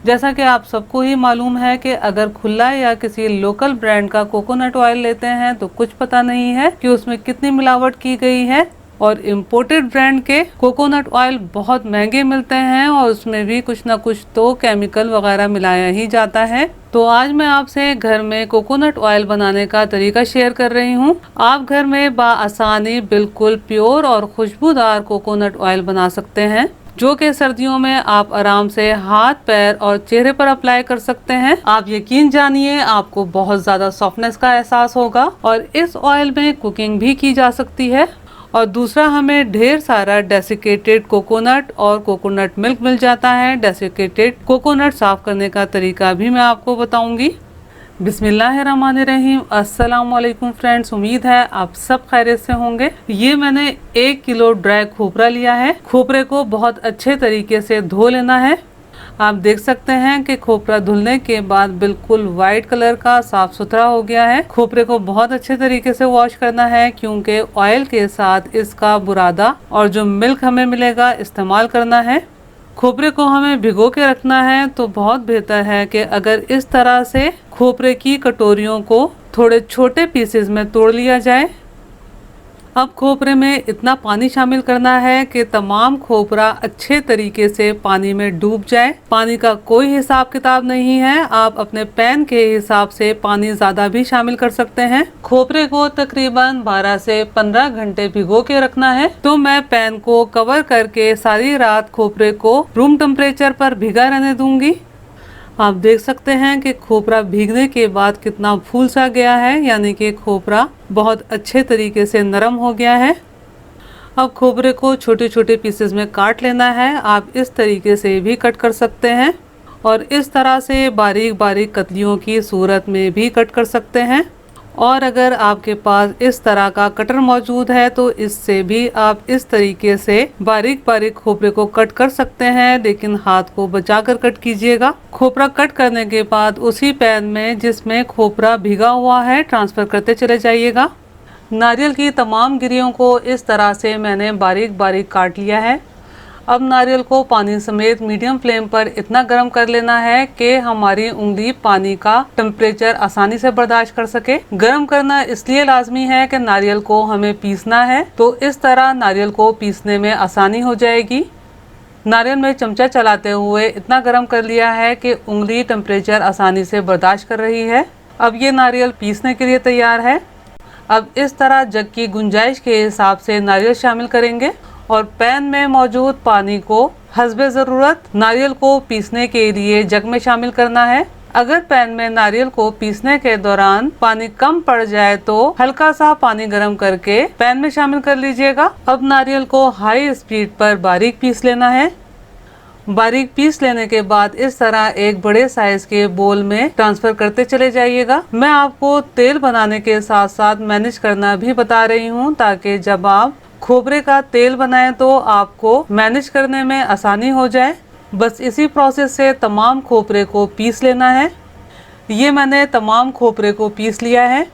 जैसा कि आप सबको ही मालूम है कि अगर खुला या किसी लोकल ब्रांड का कोकोनट ऑयल लेते हैं तो कुछ पता नहीं है कि उसमें कितनी मिलावट की गई है। और इम्पोर्टेड ब्रांड के कोकोनट ऑयल बहुत महंगे मिलते हैं और उसमें भी कुछ ना कुछ तो केमिकल वगैरह मिलाया ही जाता है। तो आज मैं आपसे घर में कोकोनट ऑयल बनाने का तरीका शेयर कर रही हूँ। आप घर में बआसानी बिल्कुल प्योर और खुशबूदार कोकोनट ऑयल बना सकते हैं, जो कि सर्दियों में आप आराम से हाथ, पैर और चेहरे पर अप्लाई कर सकते हैं। आप यकीन जानिए, आपको बहुत ज़्यादा सॉफ्टनेस का एहसास होगा और इस ऑयल में कुकिंग भी की जा सकती है। और दूसरा, हमें ढेर सारा डेसिकेटेड कोकोनट और कोकोनट मिल्क मिल जाता है। डेसिकेटेड कोकोनट साफ करने का तरीका भी मैं आपको बताऊंगी। बिस्मिल्लाहिर्रहमानिर्रहीम। अस्सलाम वालेकुम फ्रेंड्स, उम्मीद है आप सब खैरियत से होंगे। ये मैंने 1 किलो ड्राई खोपरा लिया है। खोपरे को बहुत अच्छे तरीके से धो लेना है। आप देख सकते हैं कि खोपरा धुलने के बाद बिल्कुल वाइट कलर का साफ सुथरा हो गया है। खोपरे को बहुत अच्छे तरीके से वॉश करना है, क्योंकि ऑयल के साथ इसका बुरादा और जो मिल्क हमें मिलेगा इस्तेमाल करना है। खोपरे को हमें भिगो के रखना है, तो बहुत बेहतर है कि अगर इस तरह से खोपरे की कटोरियों को थोड़े छोटे पीसेस में तोड़ लिया जाए। अब खोपरे में इतना पानी शामिल करना है कि तमाम खोपरा अच्छे तरीके से पानी में डूब जाए। पानी का कोई हिसाब किताब नहीं है, आप अपने पैन के हिसाब से पानी ज़्यादा भी शामिल कर सकते हैं। खोपरे को तकरीबन 12 से 15 घंटे भिगो के रखना है। तो मैं पैन को कवर करके सारी रात खोपरे को रूम टेम्परेचर पर भिगा रहने दूंगी। आप देख सकते हैं कि खोपरा भीगने के बाद कितना फूल सा गया है, यानी कि खोपरा बहुत अच्छे तरीके से नरम हो गया है। अब खोपरे को छोटे छोटे पीसेस में काट लेना है। आप इस तरीके से भी कट कर सकते हैं और इस तरह से बारीक बारीक कतलियों की सूरत में भी कट कर सकते हैं। और अगर आपके पास इस तरह का कटर मौजूद है तो इससे भी आप इस तरीके से बारीक बारीक खोपरे को कट कर सकते हैं, लेकिन हाथ को बचाकर कट कीजिएगा। खोपरा कट करने के बाद उसी पैन में जिसमें खोपरा भिगा हुआ है ट्रांसफर करते चले जाइएगा। नारियल की तमाम गिरियों को इस तरह से मैंने बारीक बारीक काट लिया है। अब नारियल को पानी समेत मीडियम फ्लेम पर इतना गर्म कर लेना है कि हमारी उंगली पानी का टेम्परेचर आसानी से बर्दाश्त कर सके। गर्म करना इसलिए लाजमी है कि नारियल को हमें पीसना है, तो इस तरह नारियल को पीसने में आसानी हो जाएगी। नारियल में चमचा चलाते हुए इतना गर्म कर लिया है कि उंगली टेम्परेचर आसानी से बर्दाश्त कर रही है। अब ये नारियल पीसने के लिए तैयार है। अब इस तरह जग की गुंजाइश के हिसाब से नारियल शामिल करेंगे और पैन में मौजूद पानी को हस्बे ज़रूरत नारियल को पीसने के लिए जग में शामिल करना है। अगर पैन में नारियल को पीसने के दौरान पानी कम पड़ जाए तो हल्का सा पानी गर्म करके पैन में शामिल कर लीजिएगा। अब नारियल को हाई स्पीड पर बारीक पीस लेना है। बारीक पीस लेने के बाद इस तरह एक बड़े साइज के बोल में ट्रांसफर करते चले जाइएगा। मैं आपको तेल बनाने के साथ साथ मैनेज करना भी बता रही हूँ, ताकि जब आप खोपरे का तेल बनाएं तो आपको मैनेज करने में आसानी हो जाए। बस इसी प्रोसेस से तमाम खोपरे को पीस लेना है। ये मैंने तमाम खोपरे को पीस लिया है।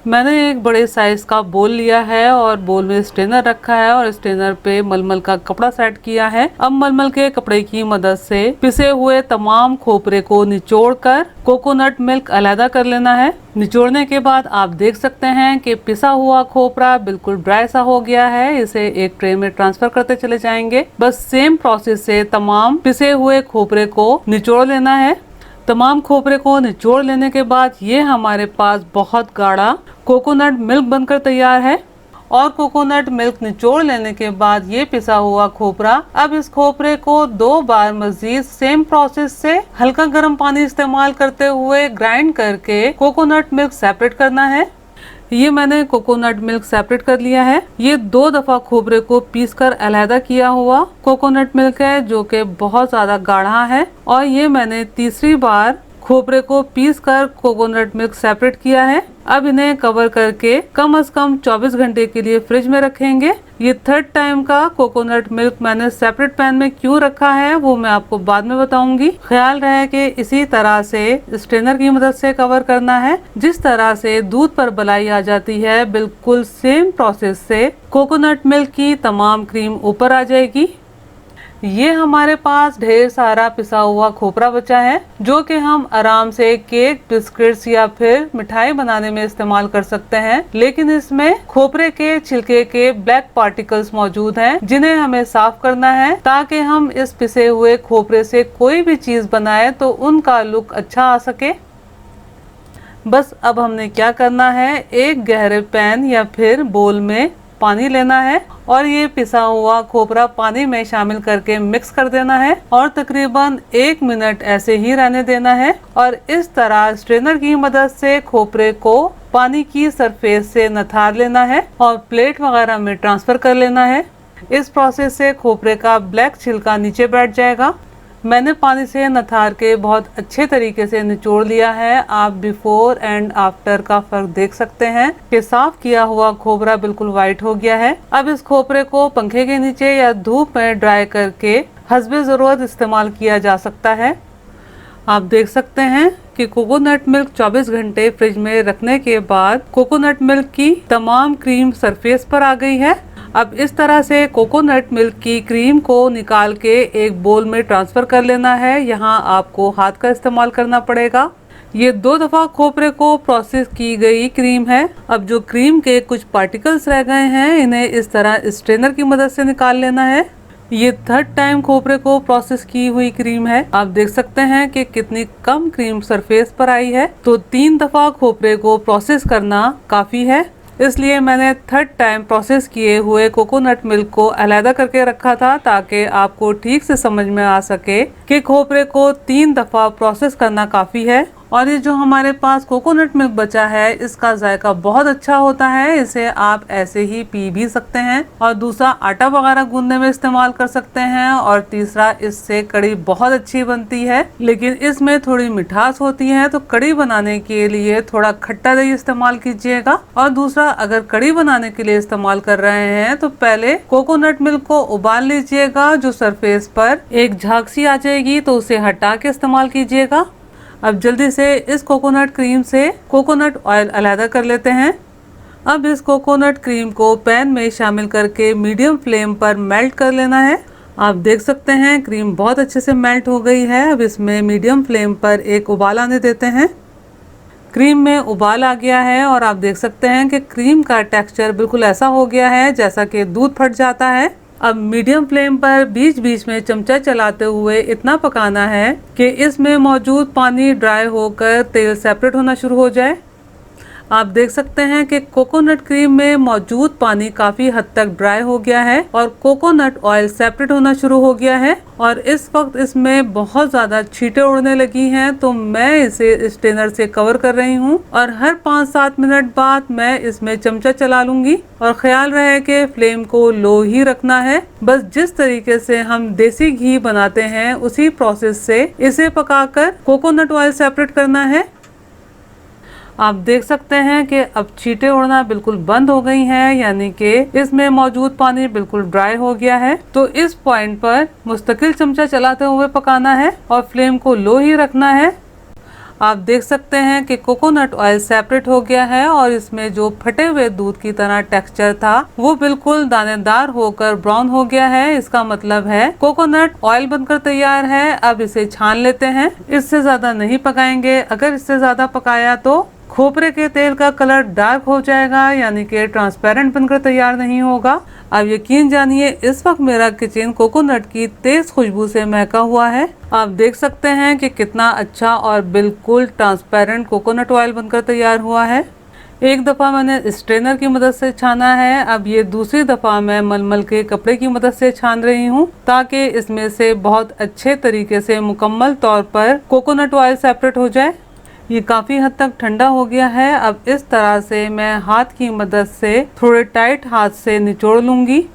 मैंने एक बड़े साइज का बोल लिया है और बोल में स्ट्रेनर रखा है और स्ट्रेनर पे मलमल का कपड़ा सेट किया है। अब मलमल के कपड़े की मदद से पिसे हुए तमाम खोपरे को निचोड़कर कोकोनट मिल्क अलहदा कर लेना है। निचोड़ने के बाद आप देख सकते हैं कि पिसा हुआ खोपरा बिल्कुल ड्राई सा हो गया है। इसे एक ट्रे में ट्रांसफर करते चले जाएंगे। बस सेम प्रोसेस से तमाम पिसे हुए खोपरे को निचोड़ लेना है। तमाम खोपरे को निचोड़ लेने के बाद ये हमारे पास बहुत गाढ़ा कोकोनट मिल्क बनकर तैयार है। और कोकोनट मिल्क निचोड़ लेने के बाद ये पिसा हुआ खोपरा, अब इस खोपरे को 2 बार मजीद सेम प्रोसेस से हल्का गर्म पानी इस्तेमाल करते हुए ग्राइंड करके कोकोनट मिल्क सेपरेट करना है। ये मैंने कोकोनट मिल्क सेपरेट कर लिया है। ये 2 दफा खोपरे को पीसकर अलहदा किया हुआ कोकोनट मिल्क है, जो कि बहुत ज्यादा गाढ़ा है। और ये मैंने तीसरी बार खोपरे को पीसकर कोकोनट मिल्क सेपरेट किया है। अब इन्हें कवर करके कम से कम 24 घंटे के लिए फ्रिज में रखेंगे। ये 3rd टाइम का कोकोनट मिल्क मैंने सेपरेट पैन में क्यों रखा है वो मैं आपको बाद में बताऊंगी। ख्याल रहे कि इसी तरह से स्ट्रेनर की मदद से कवर करना है। जिस तरह से दूध पर बलाई आ जाती है, बिल्कुल सेम प्रोसेस से कोकोनट मिल्क की तमाम क्रीम ऊपर आ जाएगी। ये हमारे पास ढेर सारा पिसा हुआ खोपरा बचा है जो कि हम आराम से केक, बिस्किट्स या फिर मिठाई बनाने में इस्तेमाल कर सकते हैं। लेकिन इसमें खोपरे के छिलके के ब्लैक पार्टिकल्स मौजूद हैं जिन्हें हमें साफ करना है ताकि हम इस पिसे हुए खोपरे से कोई भी चीज बनाए तो उनका लुक अच्छा आ सके। बस अब हमने क्या करना है, एक गहरे पैन या फिर बोल में पानी लेना है और ये पिसा हुआ खोपरा पानी में शामिल करके मिक्स कर देना है और तकरीबन 1 मिनट ऐसे ही रहने देना है। और इस तरह स्ट्रेनर की मदद से खोपरे को पानी की सरफेस से नथार लेना है और प्लेट वगैरह में ट्रांसफर कर लेना है। इस प्रोसेस से खोपरे का ब्लैक छिलका नीचे बैठ जाएगा। मैंने पानी से नथार के बहुत अच्छे तरीके से निचोड़ लिया है। आप बिफोर एंड आफ्टर का फर्क देख सकते हैं कि साफ किया हुआ खोपरा बिल्कुल वाइट हो गया है। अब इस खोपरे को पंखे के नीचे या धूप में ड्राई करके हस्बे ज़रूरत इस्तेमाल किया जा सकता है। आप देख सकते हैं कि कोकोनट मिल्क 24 घंटे फ्रिज में रखने के बाद कोकोनट मिल्क की तमाम क्रीम सरफेस पर आ गई है। अब इस तरह से कोकोनट मिल्क की क्रीम को निकाल के एक बोल में ट्रांसफर कर लेना है। यहाँ आपको हाथ का इस्तेमाल करना पड़ेगा। ये 2 दफा खोपरे को प्रोसेस की गई क्रीम है। अब जो क्रीम के कुछ पार्टिकल्स रह गए हैं इन्हें इस तरह स्ट्रेनर की मदद से निकाल लेना है। ये 3rd टाइम खोपरे को प्रोसेस की हुई क्रीम है। आप देख सकते हैं कि कितनी कम क्रीम सरफेस पर आई है। तो 3 दफा खोपरे को प्रोसेस करना काफी है, इसलिए मैंने 3rd टाइम प्रोसेस किए हुए कोकोनट मिल्क को अलहदा करके रखा था ताकि आपको ठीक से समझ में आ सके कि खोपरे को 3 दफा प्रोसेस करना काफी है। और ये जो हमारे पास कोकोनट मिल्क बचा है इसका जायका बहुत अच्छा होता है। इसे आप ऐसे ही पी भी सकते हैं और दूसरा आटा वगैरह गूंदने में इस्तेमाल कर सकते हैं और तीसरा इससे कड़ी बहुत अच्छी बनती है। लेकिन इसमें थोड़ी मिठास होती है तो कड़ी बनाने के लिए थोड़ा खट्टा दही इस्तेमाल कीजिएगा। और दूसरा, अगर कड़ी बनाने के लिए इस्तेमाल कर रहे हैं तो पहले कोकोनट मिल्क को उबाल लीजिएगा। जो सरफेस पर एक झाग सी आ जाएगी तो उसे हटा के इस्तेमाल कीजिएगा। अब जल्दी से इस कोकोनट क्रीम से कोकोनट ऑयल अलहदा कर लेते हैं। अब इस कोकोनट क्रीम को पैन में शामिल करके मीडियम फ्लेम पर मेल्ट कर लेना है। आप देख सकते हैं क्रीम बहुत अच्छे से मेल्ट हो गई है। अब इसमें मीडियम फ्लेम पर एक उबाल आने देते हैं। क्रीम में उबाल आ गया है और आप देख सकते हैं कि क्रीम का टेक्सचर बिल्कुल ऐसा हो गया है जैसा कि दूध फट जाता है। अब मीडियम फ्लेम पर बीच बीच में चमचा चलाते हुए इतना पकाना है कि इसमें मौजूद पानी ड्राई होकर तेल सेपरेट होना शुरू हो जाए। आप देख सकते हैं कि कोकोनट क्रीम में मौजूद पानी काफी हद तक ड्राई हो गया है और कोकोनट ऑयल सेपरेट होना शुरू हो गया है। और इस वक्त इसमें बहुत ज़्यादा छींटे उड़ने लगी हैं तो मैं इसे स्ट्रेनर से कवर कर रही हूँ और हर 5-7 मिनट बाद मैं इसमें चमचा चला लूँगी। और ख्याल रहे कि फ्लेम को लो ही रखना है। बस जिस तरीके से हम देसी घी बनाते हैं उसी प्रोसेस से इसे पकाकर कोकोनट ऑयल सेपरेट करना है। आप देख सकते हैं कि अब छींटे उड़ना बिल्कुल बंद हो गई हैं, यानी कि इसमें मौजूद पानी बिल्कुल ड्राई हो गया है। तो इस पॉइंट पर मुस्तकिल चमचा चलाते हुए पकाना है और फ्लेम को लो ही रखना है। आप देख सकते हैं कि कोकोनट ऑयल सेपरेट हो गया है और इसमें जो फटे हुए दूध की तरह टेक्सचर था वो बिल्कुल दानेदार होकर ब्राउन हो गया है। इसका मतलब है कोकोनट ऑयल बनकर तैयार है। अब इसे छान लेते हैं। इससे ज्यादा नहीं पकाएंगे, अगर इससे ज्यादा पकाया तो खोपरे के तेल का कलर डार्क हो जाएगा, यानी कि ट्रांसपेरेंट बनकर तैयार नहीं होगा। अब यकीन जानिए इस वक्त मेरा किचन कोकोनट की तेज खुशबू से महका हुआ है। आप देख सकते हैं कि कितना अच्छा और बिल्कुल ट्रांसपेरेंट कोकोनट ऑयल बनकर तैयार हुआ है। एक दफ़ा मैंने स्ट्रेनर की मदद से छाना है, अब ये दूसरी दफ़ा मैं मलमल के कपड़े की मदद से छान रही हूँ ताकि इसमें से बहुत अच्छे तरीके से मुकम्मल तौर पर कोकोनट ऑयल सेपरेट हो जाए। ये काफ़ी हद तक ठंडा हो गया है। अब इस तरह से मैं हाथ की मदद से थोड़े टाइट हाथ से निचोड़ लूँगी।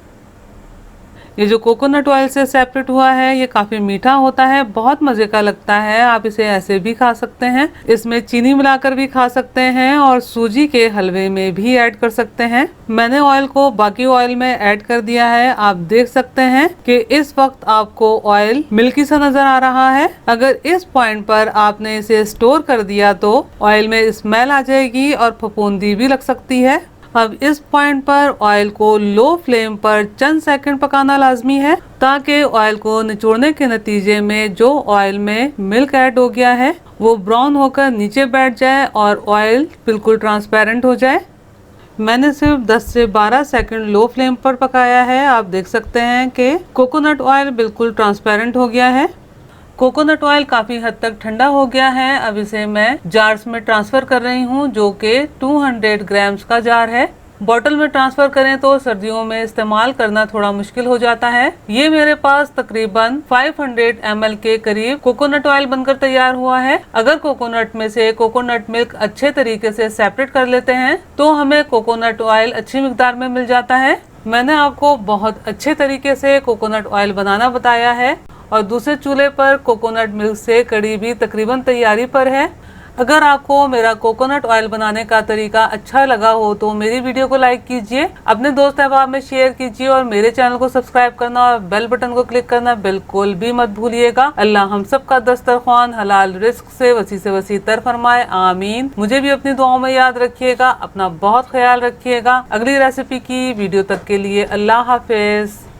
ये जो कोकोनट ऑयल से सेपरेट हुआ है ये काफ़ी मीठा होता है, बहुत मज़े का लगता है। आप इसे ऐसे भी खा सकते हैं, इसमें चीनी मिलाकर भी खा सकते हैं और सूजी के हलवे में भी ऐड कर सकते हैं। मैंने ऑयल को बाकी ऑयल में ऐड कर दिया है। आप देख सकते हैं कि इस वक्त आपको ऑयल मिल्की सा नजर आ रहा है। अगर इस पॉइंट पर आपने इसे स्टोर कर दिया तो ऑयल में स्मेल आ जाएगी और फफूंदी भी लग सकती है। अब इस पॉइंट पर ऑयल को लो फ्लेम पर चंद सेकंड पकाना लाजमी है, ताकि ऑयल को निचोड़ने के नतीजे में जो ऑयल में मिल्क ऐड हो गया है वो ब्राउन होकर नीचे बैठ जाए और ऑयल बिल्कुल ट्रांसपेरेंट हो जाए। मैंने सिर्फ 10 से 12 सेकंड लो फ्लेम पर पकाया है। आप देख सकते हैं कि कोकोनट ऑयल बिल्कुल ट्रांसपेरेंट हो गया है। कोकोनट ऑयल काफ़ी हद तक ठंडा हो गया है। अब इसे मैं जार्स में ट्रांसफ़र कर रही हूँ, जो कि 200 ग्राम्स का जार है। बॉटल में ट्रांसफ़र करें तो सर्दियों में इस्तेमाल करना थोड़ा मुश्किल हो जाता है। ये मेरे पास तकरीबन 500 ml के करीब कोकोनट ऑयल बनकर तैयार हुआ है। अगर कोकोनट में से कोकोनट मिल्क अच्छे तरीके से सेपरेट कर लेते हैं तो हमें कोकोनट ऑयल अच्छी मिकदार में मिल जाता है। मैंने आपको बहुत अच्छे तरीके से कोकोनट ऑयल बनाना बताया है और दूसरे चूल्हे पर कोकोनट मिल्क से कढ़ी भी तकरीबन तैयारी पर है। अगर आपको मेरा कोकोनट ऑयल बनाने का तरीका अच्छा लगा हो तो मेरी वीडियो को लाइक कीजिए, अपने दोस्त अहबाब में शेयर कीजिए और मेरे चैनल को सब्सक्राइब करना और बेल बटन को क्लिक करना बिल्कुल भी मत भूलिएगा। अल्लाह हम सब का दस्तरख्वान हलाल रिस्क से वसी तर फरमाए, आमीन। मुझे भी अपनी दुआओं में याद रखिएगा। अपना बहुत ख्याल रखिएगा। अगली रेसिपी की वीडियो तक के लिए अल्लाह हाफिज।